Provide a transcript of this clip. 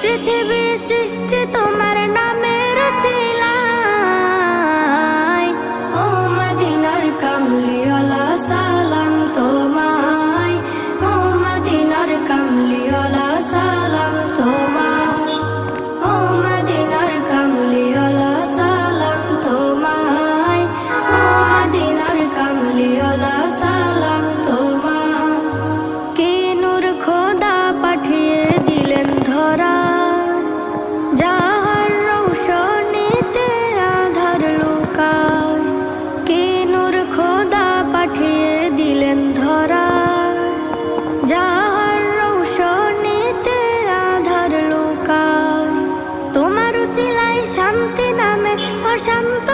পৃথিবী সৃষ্টি তোমার নামের সিলায়। ও মদিনার কামলিওয়ালা সালাম তোমায়, ও মদিনার কামলিওয়ালা সালাম তোমায়, ও মদিনার কামলিওয়ালা সালাম তোমায়, ও মদিনার কামলিওয়ালা সালাম তোমায়। কে নূর খোদা পাঠিয়ে দিলেন ধরা, যাহার রৌশনীতে আধার লুকায়। কে নূর খোদা পাঠিয়ে দিলেন ধরা, যাহার রৌশনীতে আধার লুকায়। তোমার উসিলায় শান্তি নামে অশান্ত